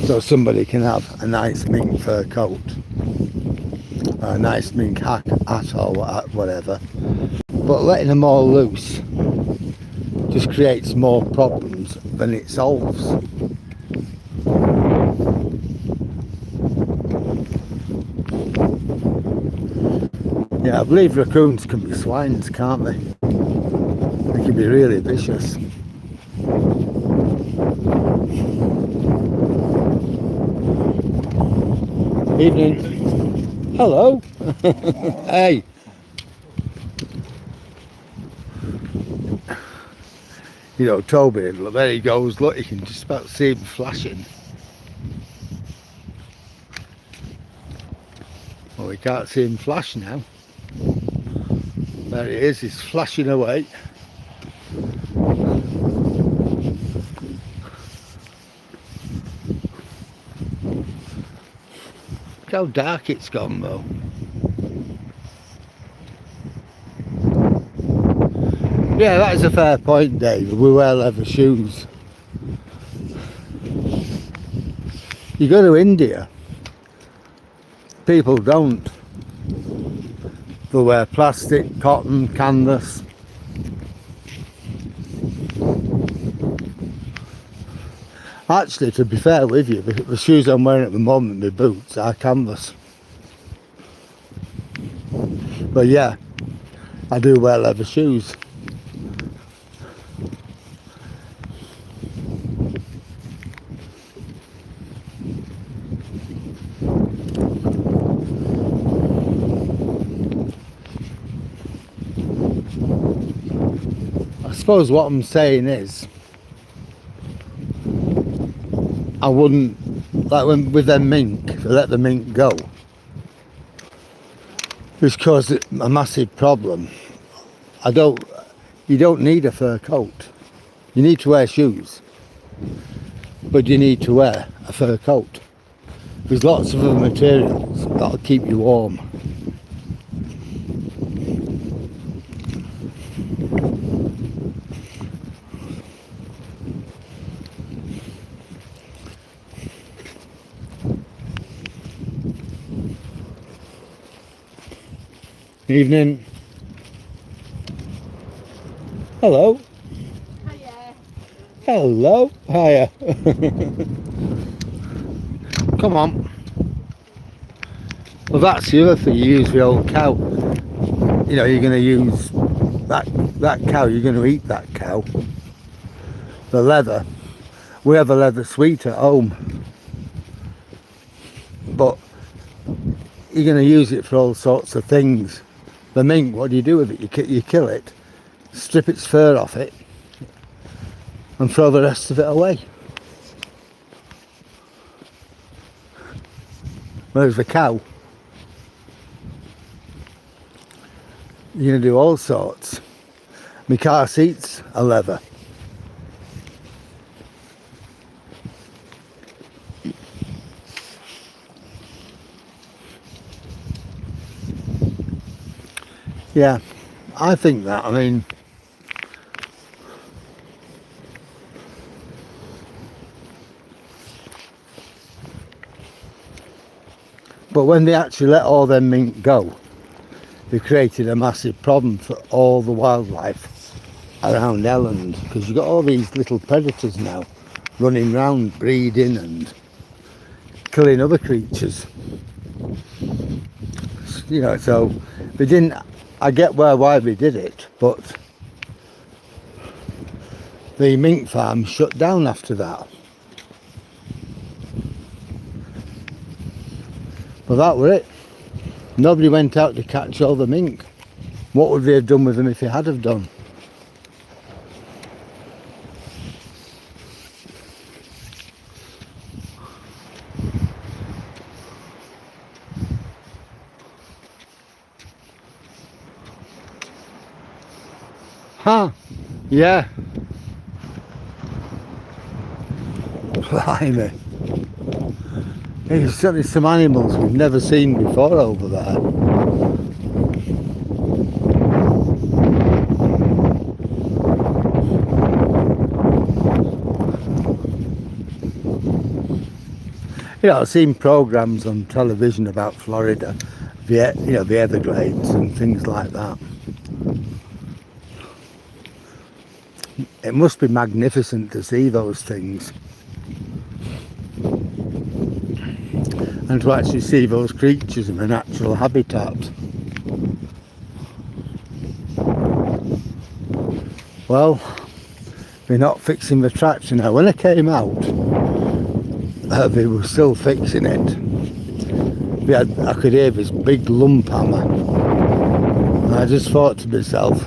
so somebody can have a nice mink fur coat, or a nice mink hat or whatever. But letting them all loose just creates more problems than it solves. Yeah, I believe raccoons can be swines, can't they? They can be really vicious. Evening. Hello. Hey. You know, Toby, look, there he goes. Look, you can just about see him flashing. Well, we can't see him flash now. There he is, he's flashing away. Look how dark it's gone though. Yeah, that is a fair point, Dave. We wear leather shoes. You go to India, people don't. They'll wear plastic, cotton, canvas. Actually, to be fair with you, the shoes I'm wearing at the moment, my boots, are canvas. But yeah, I do wear leather shoes. I suppose what I'm saying is, I wouldn't, like when with them mink, if I let the mink go, It's caused a massive problem. You don't need a fur coat. You need to wear shoes, but you need to wear a fur coat. There's lots of other materials that'll keep you warm. Evening. Hello. Hiya. Hello. Hiya. Come on. Well, that's the other thing. You use the old cow. You know, you're going to use that cow. You're going to eat that cow. The leather. We have a leather suite at home, but you're going to use it for all sorts of things. The mink, what do you do with it? You kill it, strip its fur off it, and throw the rest of it away. Whereas the cow, you're going to do all sorts. My car seats are leather. Yeah, I think that. I mean, but when they actually let all them mink go, they created a massive problem for all the wildlife around Elland, because you've got all these little predators now running round, breeding and killing other creatures. You know, so they didn't. I get why they did it, but the mink farm shut down after that. But that were it. Nobody went out to catch all the mink. What would they have done with them if they had have done? Huh? Yeah. Blimey. There's certainly some animals we've never seen before over there. You know, I've seen programs on television about Florida, the Everglades and things like that. It must be magnificent to see those things. And to actually see those creatures in their natural habitat. Well, they're not fixing the tractor now. When I came out, they were still fixing it. I could hear this big lump hammer. And I just thought to myself,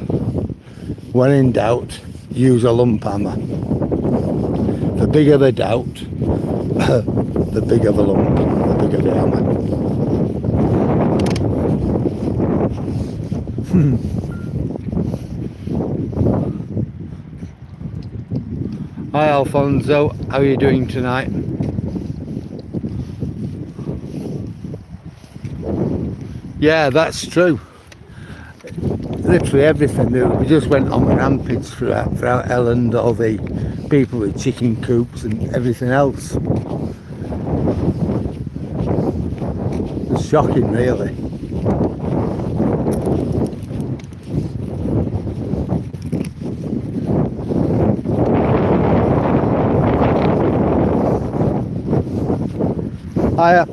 when in doubt, use a lump hammer. The bigger the doubt, the bigger the lump, the bigger the hammer. Hi Alfonso, how are you doing tonight? Yeah, that's true. Literally everything. We just went on a rampage throughout Elland, all the people with chicken coops and everything else. It's shocking, really. Hiya.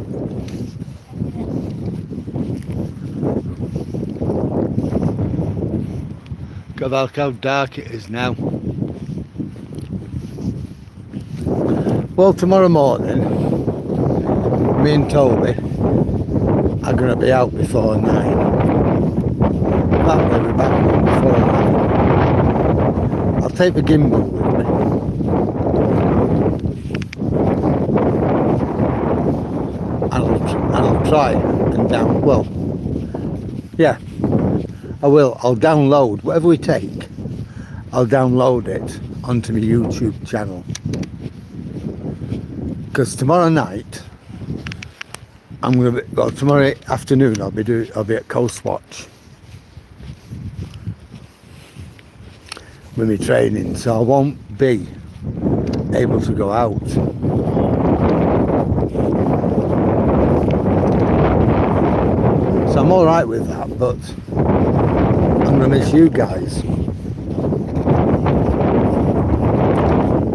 Look how dark it is now. Well, tomorrow morning, me and Toby are going to be out before 9. That way we're back home before 9. I'll take the gimbal with me. And I'll try and down, well, Yeah, I will. I'll download whatever we take. I'll download it onto my YouTube channel. Because tomorrow night, I'm gonna be, well, tomorrow afternoon I'll be at Coast Watch with my training, so I won't be able to go out. So I'm all right with that, but I'm gonna miss you guys.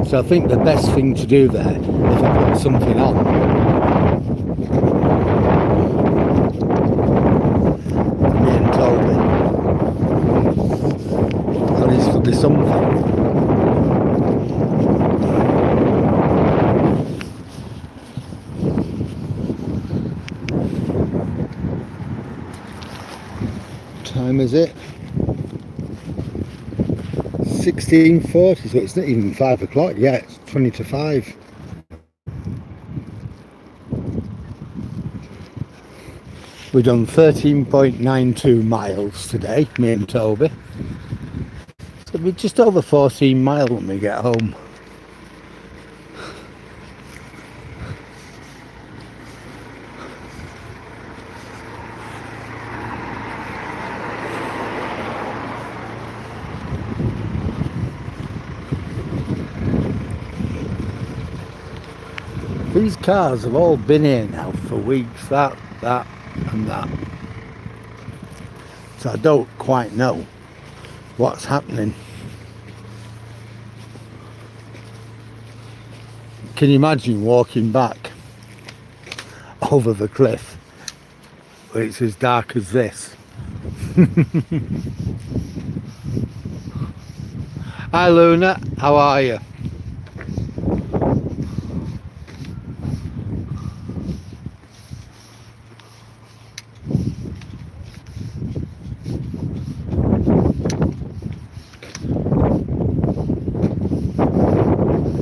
So I think the best thing to do there, if I put something on, for me and Toby, at least there'll be something. Time is it? 16:40, so it's not even 5 o'clock yet. It's 20 to 5. We've done 13.92 miles today, me and Toby. So we're just over 14 miles when we get home. These cars have all been here now for weeks, that and that. So I don't quite know what's happening. Can you imagine walking back over the cliff where it's as dark as this? Hi Luna, how are you?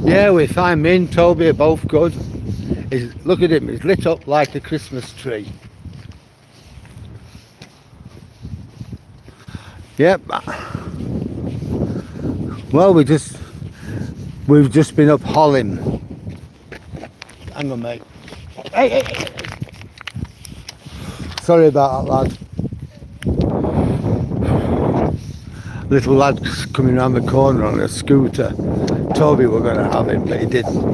Yeah, we're fine. Me and Toby are both good. Look at him, he's lit up like a Christmas tree. Yep. Well, we've just been up Hollym. Hang on, mate. Hey. Sorry about that, lad. Little lad's coming around the corner on a scooter. Toby were going to have him, but he didn't.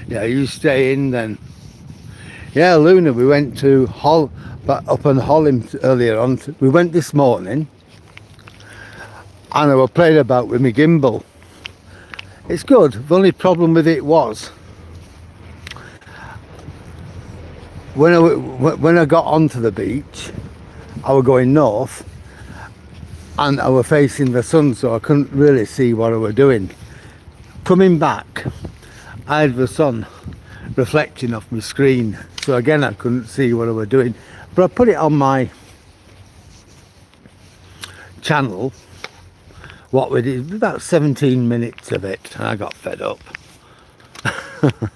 Yeah, you stay in then. Yeah, Luna, we went to up on Hollym earlier on. We went this morning and I was playing about with my gimbal. It's good. The only problem with it was when I got onto the beach, I was going north and I was facing the sun, so I couldn't really see what I was doing. Coming back, I had the sun reflecting off my screen, so again I couldn't see what I was doing. But I put it on my channel. What we did, about 17 minutes of it, and I got fed up.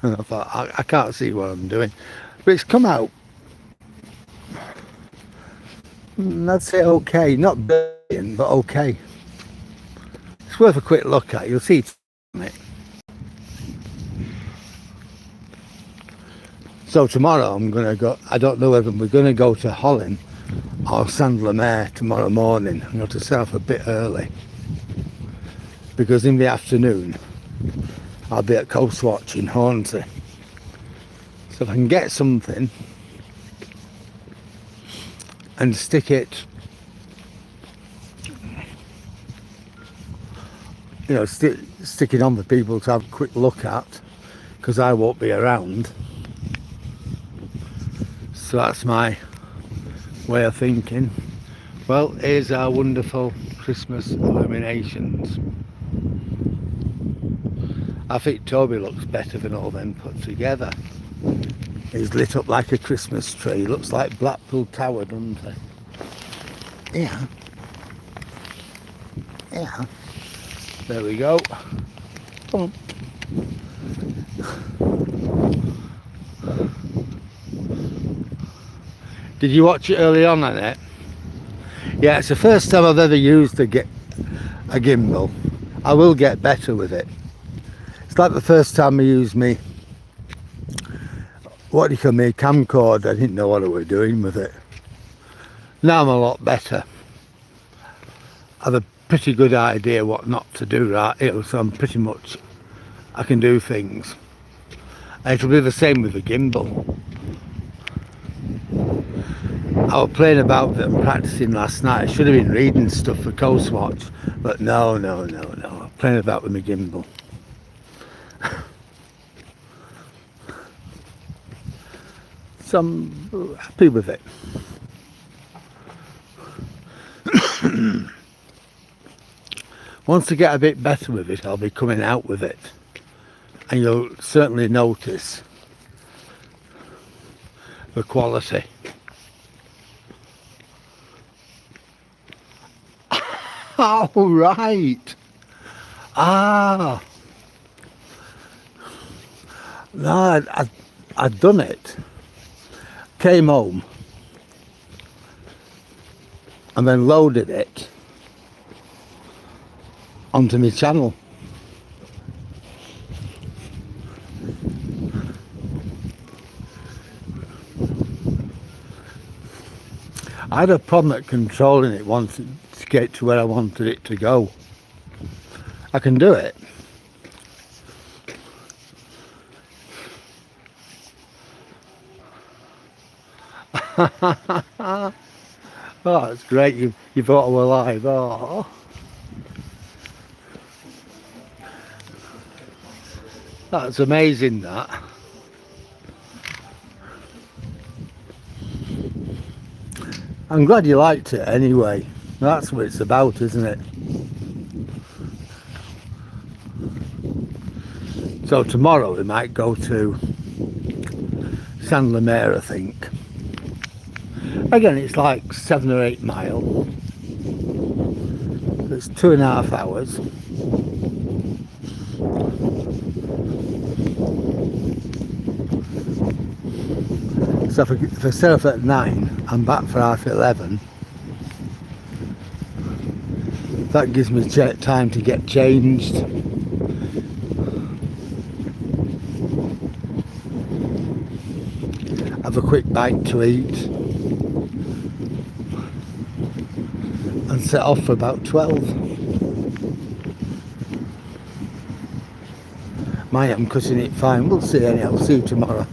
And I thought, I can't see what I'm doing. But it's come out, I'd say okay, not brilliant, but okay. It's worth a quick look at, you'll see it. So tomorrow I'm going to go, I don't know whether we're going to go to Hollym or Sandlemere tomorrow morning. I'm going to set off a bit early, because in the afternoon I'll be at Coast Watch in Withernsea. So if I can get something and stick it, you know, stick it on for people to have a quick look at, because I won't be around. So that's my way of thinking. Well, here's our wonderful Christmas illuminations. I think Toby looks better than all them put together. He's lit up like a Christmas tree. Looks like Blackpool Tower, doesn't he? Yeah. Yeah. There we go. Come on. Did you watch it early on it? Yeah, it's the first time I've ever used a gimbal. I will get better with it. It's like the first time I used me, what do you call me, camcorder. I didn't know what I was doing with it. Now I'm a lot better. I have a pretty good idea what not to do, right? So I'm pretty much, I can do things. And it'll be the same with the gimbal. I was playing about with it and practicing last night. I should have been reading stuff for Coast Watch, but no. I'm playing about with my gimbal. So I'm happy with it. Once I get a bit better with it, I'll be coming out with it. And you'll certainly notice the quality. Oh, right. Ah. No, I'd done it. Came home. And then loaded it onto my channel. I had a problem at controlling it once to get to where I wanted it to go. I can do it. Oh, it's great you thought I were live. Oh. That's amazing, that. I'm glad you liked it anyway. That's what it's about, isn't it? So tomorrow we might go to San Lemaire, I think. Again, it's like 7 or 8 miles. It's 2.5 hours. So if I set off at 9, I'm back for 11:30. That gives me time to get changed. Have a quick bite to eat. And set off for about 12. I'm cutting it fine. We'll see anyhow. I'll see you tomorrow.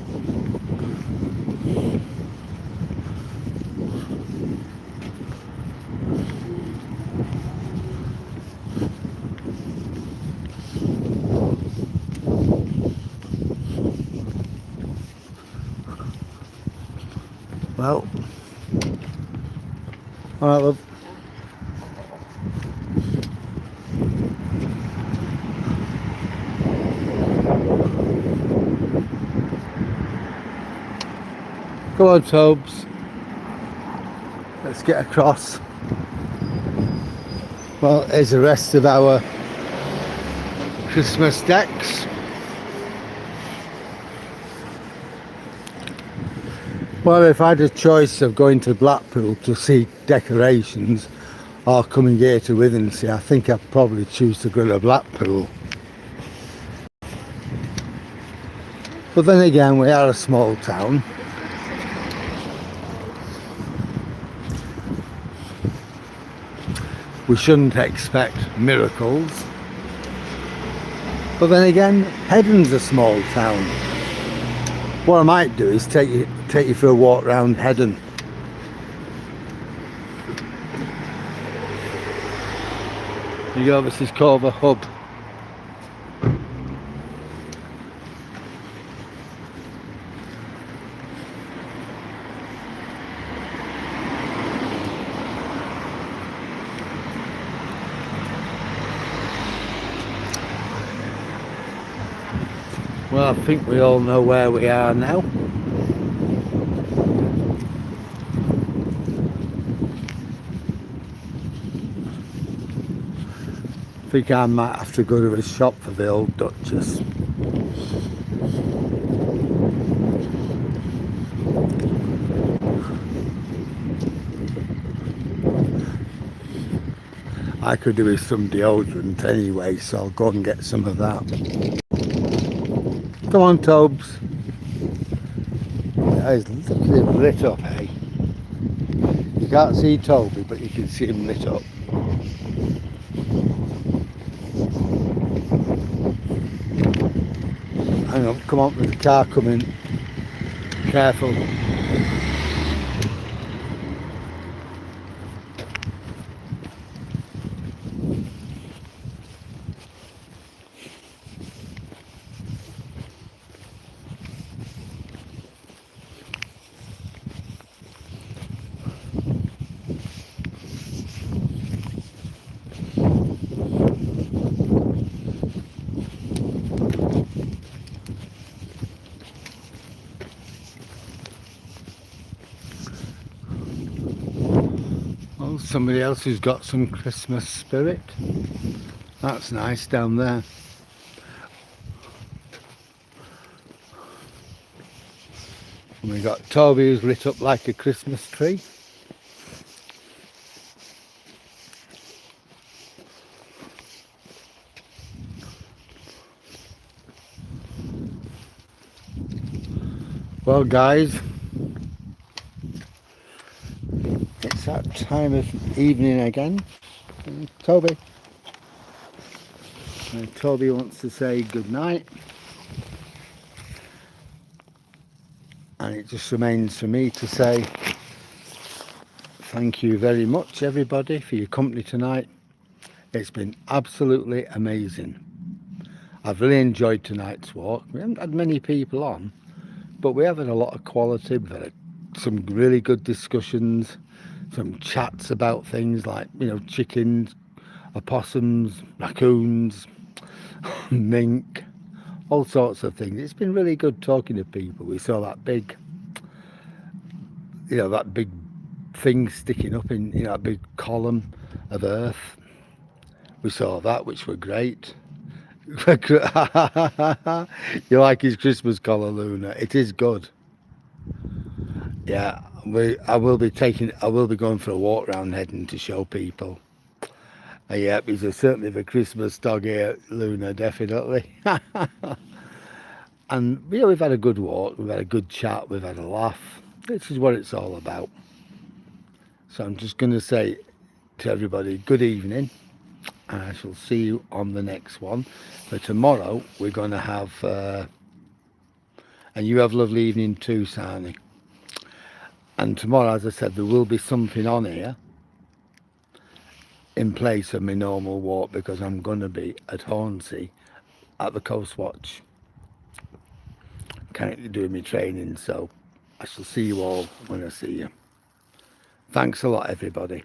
Well, alright, love. Come on, Tobes. Let's get across. Well, here's the rest of our Christmas decks. Well, if I had a choice of going to Blackpool to see decorations or coming here to Withernsea, I think I'd probably choose to go to Blackpool. But then again, we are a small town. We shouldn't expect miracles. But then again, Headon's a small town. What I might do is take you for a walk round Headon. There you go, this is called the hub. Well, I think we all know where we are now. I think I might have to go to a shop for the old Duchess. I could do with some deodorant anyway, so I'll go and get some of that. Come on, Tobes. Yeah, look at him lit up, eh? You can't see Toby, but you can see him lit up. Hang on, come on, there's a car coming. Careful. Oh, somebody else who's got some Christmas spirit. That's nice down there. And we got Toby who's lit up like a Christmas tree. Well guys, it's that time of evening again. Toby. Toby wants to say good night. And it just remains for me to say thank you very much everybody for your company tonight. It's been absolutely amazing. I've really enjoyed tonight's walk. We haven't had many people on, but we have had a lot of quality. We've had some really good discussions, some chats about things like, you know, chickens, opossums, raccoons, mink, all sorts of things. It's been really good talking to people. We saw that big, you know, that big thing sticking up in, you know, that big column of earth. We saw that, which were great. You like his Christmas collar, Luna? It is good. Yeah, I will be going for a walk around Heading to show people. Yeah, he's certainly the Christmas dog here, Luna, definitely. And you know, we've had a good walk, we've had a good chat, we've had a laugh. This is what it's all about. So I'm just going to say to everybody, good evening, and I shall see you on the next one. For tomorrow, we're going to have, and you have a lovely evening too, Sani. And tomorrow, as I said, there will be something on here in place of my normal walk, because I'm going to be at Hornsey at the Coast Watch, currently doing my training. So I shall see you all when I see you. Thanks a lot, everybody.